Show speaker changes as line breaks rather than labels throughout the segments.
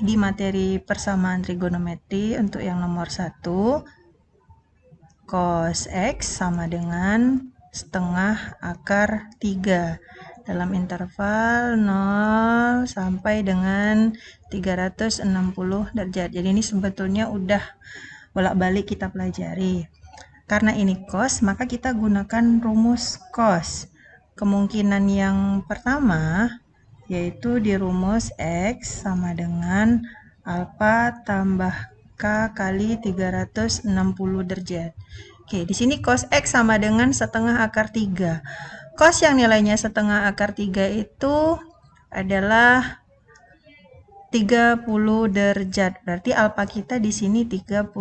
di materi persamaan trigonometri untuk yang nomor 1, cos X sama dengan setengah akar 3 dalam interval 0 sampai dengan 360 derajat. Jadi ini sebetulnya udah bolak-balik kita pelajari. Karena ini cos, maka kita gunakan rumus cos. Kemungkinan yang pertama yaitu di rumus X sama dengan alfa tambah K kali 360 derajat. Oke, di sini cos X sama dengan setengah akar 3. Cos yang nilainya setengah akar 3 itu adalah 30 derajat. Berarti alfa kita di sini 30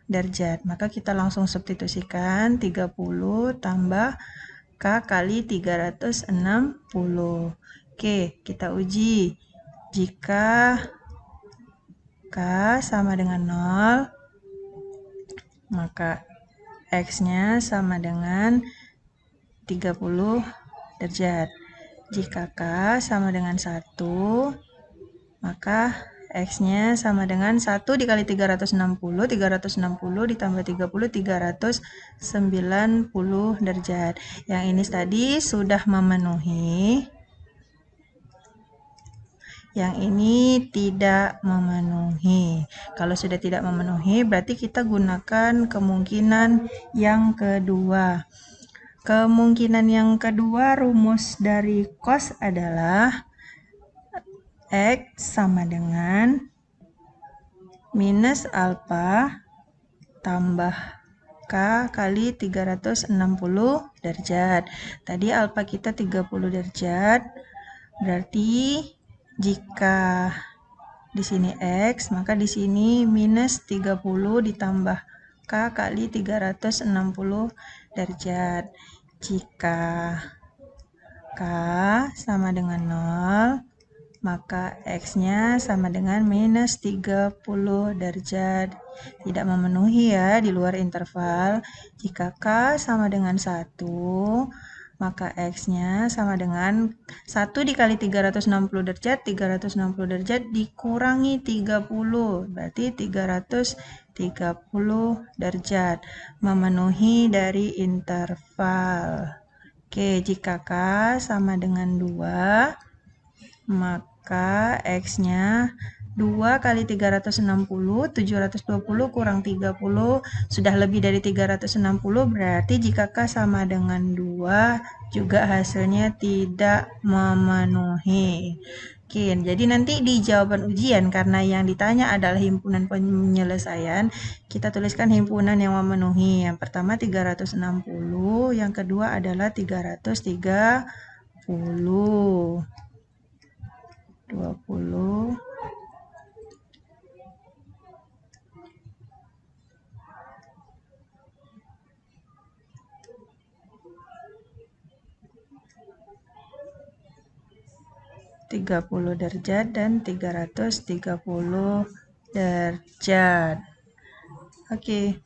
derajat. Maka kita langsung substitusikan 30 tambah K kali 360. Oke, kita uji. Jika K sama dengan 0, maka X-nya sama dengan 30 derajat. Jika K sama dengan 1, maka X-nya sama dengan 1 dikali 360, 360 ditambah 30, 390 derajat. Yang ini tadi sudah memenuhi. Yang ini tidak memenuhi. Kalau sudah tidak memenuhi, berarti kita gunakan kemungkinan yang kedua. Kemungkinan yang kedua, rumus dari cos adalah X sama dengan minus alfa tambah K kali 360 derajat. Tadi alfa kita 30 derajat. Berarti jika di sini X, maka di sini minus 30 ditambah K kali 360 derajat. Jika K sama dengan 0, maka X-nya sama dengan minus 30 derajat. Tidak memenuhi ya, di luar interval. Jika K sama dengan 1, maka X-nya sama dengan 1 dikali 360 derajat, 360 derajat dikurangi 30, berarti 330 derajat. Memenuhi dari interval. Oke, jika K sama dengan 2, maka X-nya 2 kali 360, 720 kurang 30, sudah lebih dari 360, berarti jika K sama dengan 2, juga hasilnya tidak memenuhi. Oke, jadi nanti di jawaban ujian, karena yang ditanya adalah himpunan penyelesaian, kita tuliskan himpunan yang memenuhi. Yang pertama 360, yang kedua adalah 330. 20, 30 derajat dan 330 derajat. Oke.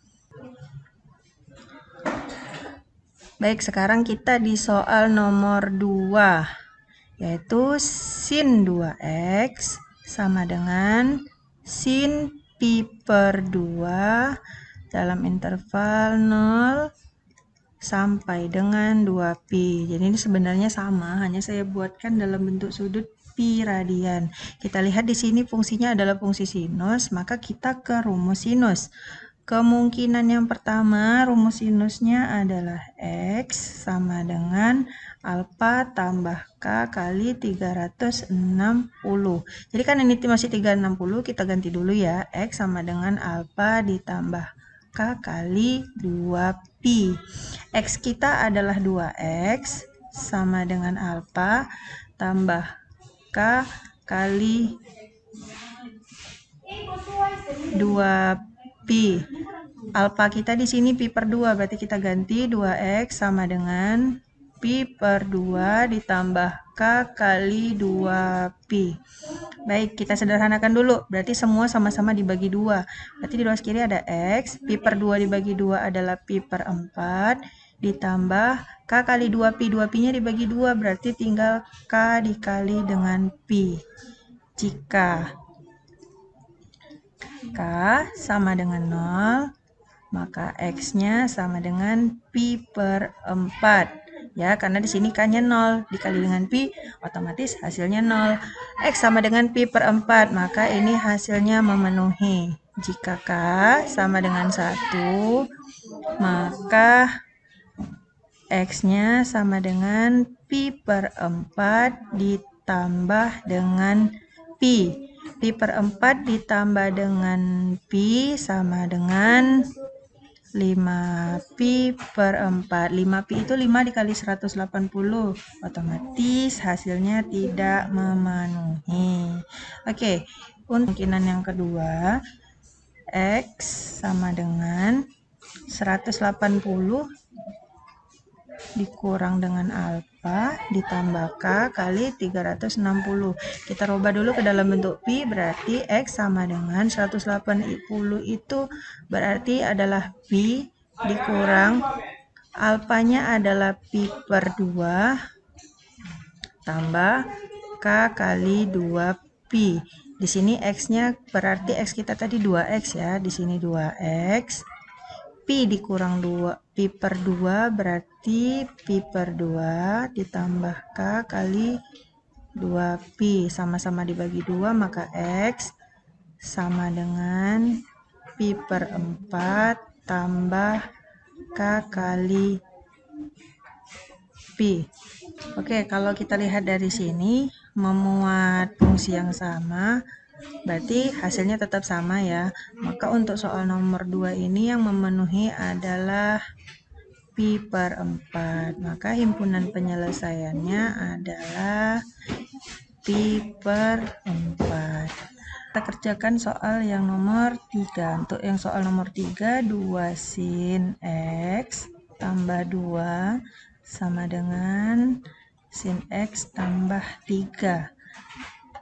Baik, sekarang kita di soal nomor 2, yaitu sin 2x sama dengan sin pi per 2 dalam interval 0 sampai dengan 2pi. Jadi ini sebenarnya sama, hanya saya buatkan dalam bentuk sudut pi radian. Kita lihat di sini fungsinya adalah fungsi sinus, maka kita ke rumus sinus. Kemungkinan yang pertama, rumus sinusnya adalah X sama dengan alfa tambah K kali 360. Jadi kan ini masih 360, kita ganti dulu ya. X sama dengan alfa ditambah K kali 2pi. X kita adalah 2X sama dengan alfa tambah K kali 2pi. Alfa kita di sini pi per 2, berarti kita ganti 2X sama dengan pi per 2 ditambah K kali 2pi. Baik, kita sederhanakan dulu. Berarti semua sama-sama dibagi 2. Berarti di luar kiri ada X, pi per 2 dibagi 2 adalah pi per 4, ditambah K kali 2pi. 2pi-nya dibagi 2, berarti tinggal K dikali dengan pi. Jika K sama dengan 0, maka X-nya sama dengan Pi per 4. Ya, karena di sini K-nya 0, dikali dengan Pi, otomatis hasilnya 0. X sama dengan Pi per 4, maka ini hasilnya memenuhi. Jika K sama dengan 1, maka X-nya sama dengan Pi per 4 ditambah dengan Pi. Pi per 4 ditambah dengan Pi sama dengan 5Pi per 4. 5Pi itu 5 dikali 180. Otomatis hasilnya tidak memenuhi. Oke, untuk kemungkinan yang kedua, X sama dengan 180 dikurang dengan alfa ditambah K kali 360. Kita rubah dulu ke dalam bentuk Pi, berarti X sama dengan 180 itu berarti adalah Pi dikurang alfanya adalah Pi per 2 tambah K kali 2 Pi. Di sini X-nya berarti X kita tadi 2X ya, di sini 2X. Pi dikurang 2, Pi per 2 berarti Pi per 2 ditambah K kali 2Pi. Sama-sama dibagi 2, maka X sama dengan Pi per 4 tambah K kali Pi. Oke, kalau kita lihat dari sini, memuat fungsi yang sama, berarti hasilnya tetap sama ya. Maka untuk soal nomor 2 ini yang memenuhi adalah Pi per 4. Maka himpunan penyelesaiannya adalah Pi per 4. Kita kerjakan soal yang nomor 3. Untuk yang soal nomor 3, 2 sin X tambah 2 sama dengan sin X tambah 3.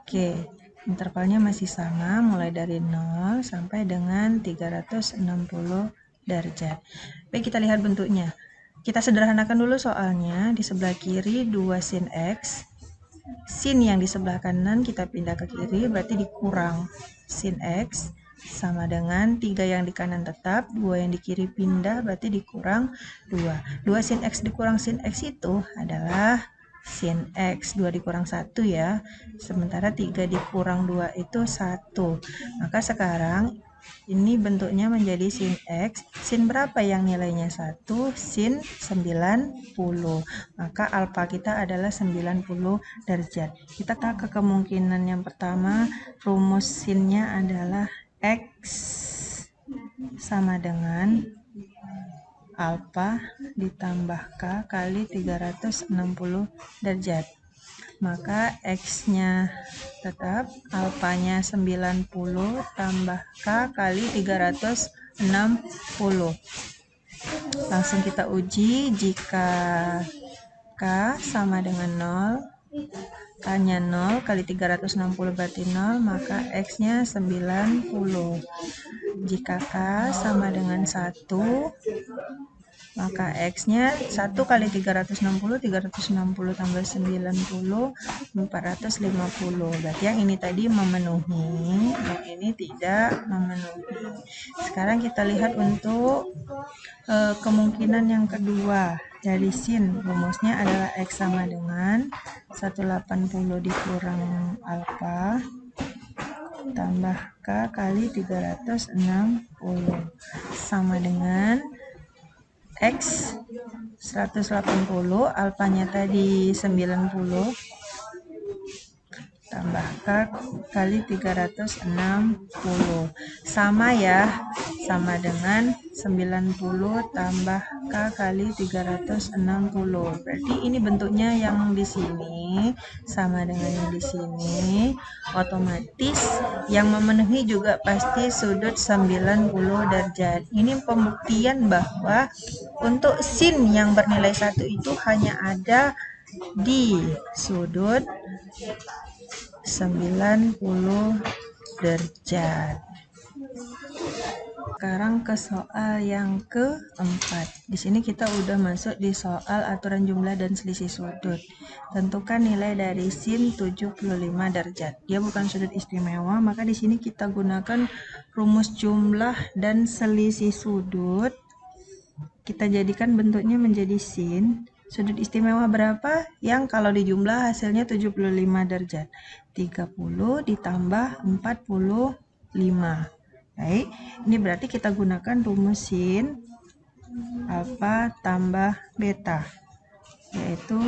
Oke. Intervalnya masih sama, mulai dari 0 sampai dengan 360 derajat. Baik, kita lihat bentuknya. Kita sederhanakan dulu soalnya. Di sebelah kiri 2 sin X. Sin yang di sebelah kanan kita pindah ke kiri, berarti dikurang sin X sama dengan 3 yang di kanan tetap, 2 yang di kiri pindah, berarti dikurang 2. 2 sin X dikurang sin X itu adalah sin X. 2 dikurang 1 ya. Sementara 3 dikurang 2 itu 1. Maka sekarang ini bentuknya menjadi sin X. Sin berapa yang nilainya 1? Sin 90. Maka alfa kita adalah 90 derajat. Kita ke kemungkinan yang pertama. Rumus sinnya adalah X sama dengan alfa ditambah K kali 360 derajat. Maka X-nya tetap, alfanya 90 tambah K kali 360. Langsung kita uji. Jika K sama dengan 0, K-nya 0 kali 360 berarti 0, maka X-nya 90. Jika K sama dengan 1, maka X-nya 1 kali 360, 360 tambah 90, 450. Berarti yang ini tadi memenuhi, yang ini tidak memenuhi. Sekarang kita lihat untuk kemungkinan yang kedua. Dari sin, rumusnya adalah X sama dengan 180 dikurang alfa tambah K kali 360 sama dengan X 180, alfanya tadi 90 tambah K kali 360 sama ya, sama dengan 90 tambah K kali 360. Berarti ini bentuknya yang di sini sama dengan yang di sini. Otomatis yang memenuhi juga pasti sudut 90 derajat. Ini pembuktian bahwa untuk sin yang bernilai 1 itu hanya ada di sudut 90 derajat. Sekarang ke soal yang keempat. Di sini kita udah masuk di soal aturan jumlah dan selisih sudut. Tentukan nilai dari sin 75 derajat. Dia bukan sudut istimewa, maka di sini kita gunakan rumus jumlah dan selisih sudut. Kita jadikan bentuknya menjadi sin. Sudut istimewa berapa? Yang kalau dijumlah hasilnya 75 derajat. 30 ditambah 45. Baik, ini berarti kita gunakan rumus sin alfa tambah beta, yaitu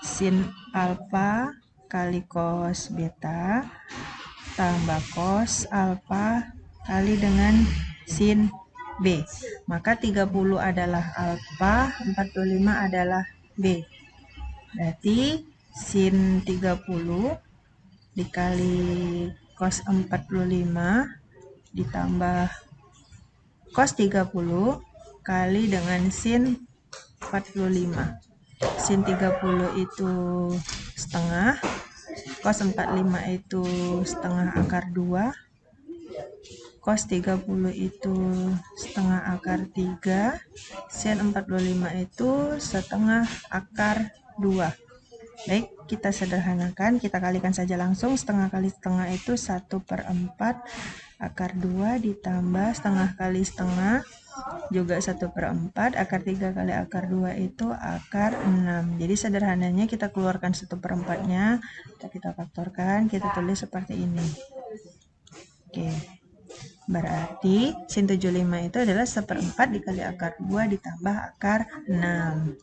sin alfa kali cos beta tambah cos alfa kali dengan sin B. Maka 30 adalah alfa, 45 adalah B. Berarti sin 30 dikali cos 45 ditambah cos 30 kali dengan sin 45. Sin 30 itu setengah, cos 45 itu setengah akar 2, cos 30 itu setengah akar 3, sin 45 itu setengah akar 2. Baik, kita sederhanakan, kita kalikan saja langsung. Setengah kali setengah itu 1/4 akar 2 ditambah setengah kali setengah juga 1/4, akar 3 kali akar 2 itu akar 6. Jadi sederhananya kita keluarkan 1/4-nya, kita faktorkan, kita tulis seperti ini. Oke, berarti sin 75 itu adalah 1/4 dikali akar 2 ditambah akar 6.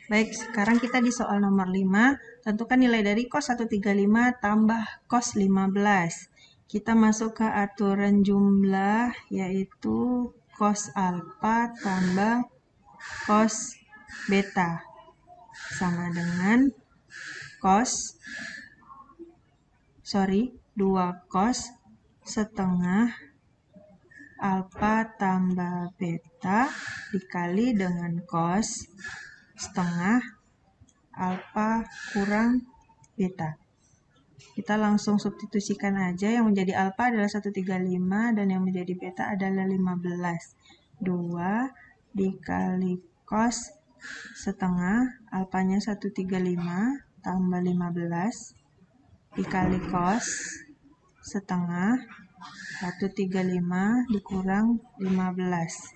Baik, sekarang kita di soal nomor 5. Tentukan nilai dari cos 135 tambah cos 15. Kita masuk ke aturan jumlah, yaitu cos alfa tambah cos beta. Sama dengan 2 cos setengah alfa tambah beta dikali dengan cos setengah alfa kurang beta. Kita langsung substitusikan aja, yang menjadi alfa adalah 135 dan yang menjadi beta adalah 15. 2 dikali cos setengah, alfanya 135 tambah 15 dikali cos setengah 135 dikurang 15.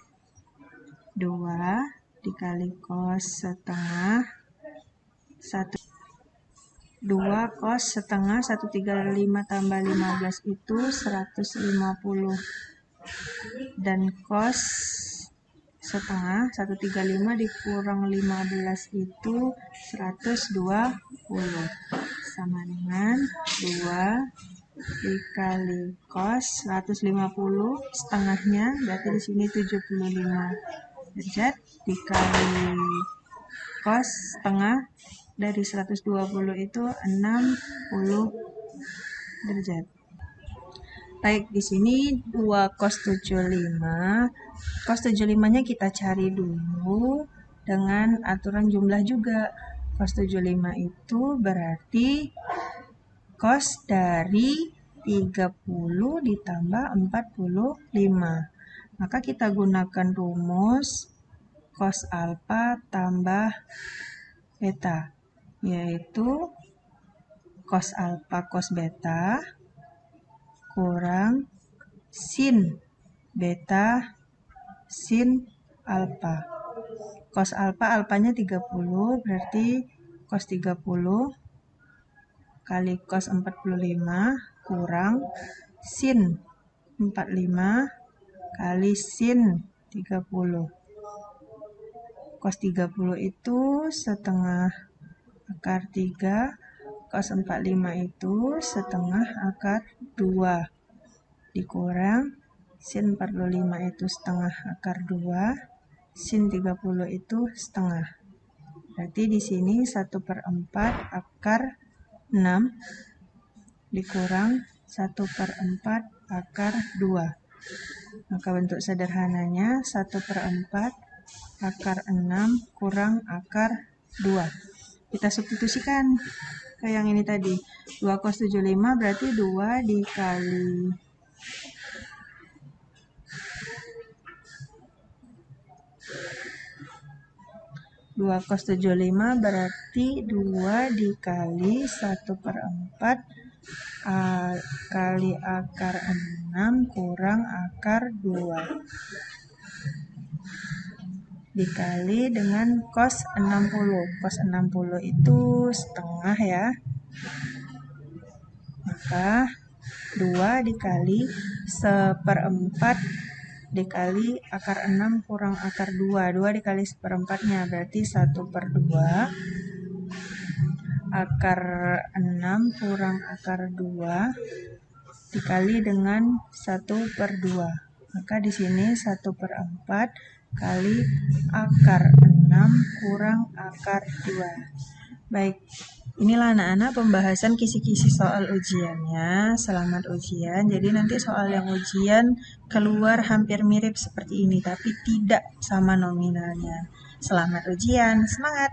2 dikali cos setengah 2 cos setengah 135 tambah 15 itu 150, dan cos setengah 135 dikurang 15 itu 120, sama dengan 2 dikali cos 150 setengahnya, berarti di sini 75 derajat, dikali cos setengah dari 120 itu 60 derajat. Baik, di sini 2 cos 75. Cos 75-nya kita cari dulu dengan aturan jumlah juga. Cos 75 itu berarti cos dari 30 ditambah 45. Maka kita gunakan rumus cos alfa tambah beta, yaitu cos alfa cos beta kurang sin beta sin alfa. Cos alfa, alfanya 30, berarti cos 30 kali cos 45 kurang sin 45 kali sin 30. Cos 30 itu setengah akar 3, cos 45 itu setengah akar 2, dikurang sin 45 itu setengah akar 2, sin 30 itu setengah. Berarti di sini 1/4 akar 6 dikurang 1/4 akar 2. Maka bentuk sederhananya 1/4 akar 6 kurang akar 2. Kita substitusikan. ke yang ini tadi. 2 cos 75 berarti 2 dikali 2 cos 75 berarti 2 dikali 1/4 kali akar 6 kurang akar 2 dikali dengan cos 60. Cos 60 itu setengah ya. Maka 2 dikali 1/4 dikali akar 6 kurang akar 2. 2 dikali 1/4-nya berarti 1/2. Akar 6 kurang akar 2 dikali dengan 1/2. Maka di sini 1/4 kali akar 6 kurang akar 2. Baik, inilah anak-anak pembahasan kisi-kisi soal ujiannya. Selamat ujian. Jadi nanti soal yang ujian keluar hampir mirip seperti ini, tapi tidak sama nominalnya. Selamat ujian, semangat!